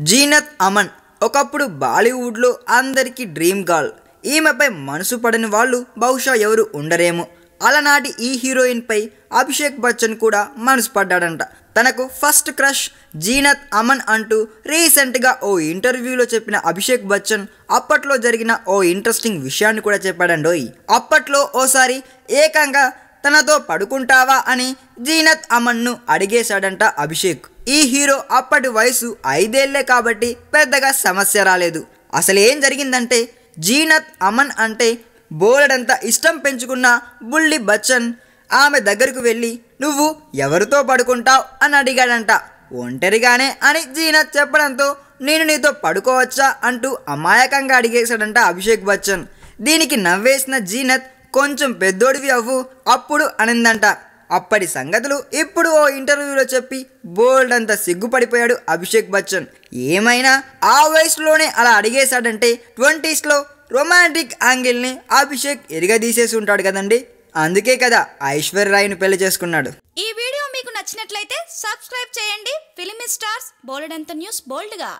జీనత్ అమన్ ఒకప్పుడు బాలీవుడ్లో అందరికీ డ్రీమ్ గర్ల్. ఈమెపై మనసు పడని వాళ్ళు బహుశా ఎవరు ఉండరేమో. అలనాటి ఈ హీరోయిన్పై అభిషేక్ బచ్చన్ కూడా మనసు పడ్డాడంట. తనకు ఫస్ట్ క్రష్ జీనత్ అమన్ అంటూ రీసెంట్గా ఓ ఇంటర్వ్యూలో చెప్పిన అభిషేక్ బచ్చన్ అప్పట్లో జరిగిన ఓ ఇంట్రెస్టింగ్ విషయాన్ని కూడా చెప్పాడండోయ్. అప్పట్లో ఓసారి ఏకంగా తనతో పడుకుంటావా అని జీనత్ అమన్ను అడిగేశాడంట అభిషేక్. ఈ హీరో అప్పటి వయసు 5 ఏళ్లే కాబట్టి పెద్దగా సమస్య రాలేదు. అసలు ఏం జరిగిందంటే జీనత్ అమన్ అంటే బోలెడంత ఇష్టం పెంచుకున్న బుల్లి బచ్చన్ ఆమె దగ్గరకు వెళ్ళి నువ్వు ఎవరితో పడుకుంటావు అని అడిగాడంట. ఒంటరిగానే అని జీనత్ చెప్పడంతో నేను నీతో పడుకోవచ్చా అంటూ అమాయకంగా అడిగేశాడంట అభిషేక్ బచ్చన్. దీనికి నవ్వేసిన జీనత్ కొంచెం పెద్దోడివి అవ్వు అప్పుడు అనిందంట. అప్పటి సంగతులు ఇప్పుడు ఓ ఇంటర్వ్యూలో చెప్పి బోల్డ్ అంత సిగ్గుపడిపోయాడు అభిషేక్ బచ్చన్. ఏమైనా ఆ వయసులోనే అలా అడిగేశాడంటే 20sలో రొమాంటిక్ యాంగిల్ని అభిషేక్ ఎరగదీసేసి ఉంటాడు కదండి. అందుకే కదా ఐశ్వర్య రాయ్ని పెళ్లి చేసుకున్నాడు. ఈ వీడియో మీకు నచ్చినట్లయితే సబ్స్క్రైబ్ చేయండి. ఫిలిమి స్టార్స్ బోలెడంత న్యూస్ బోల్డ్గా.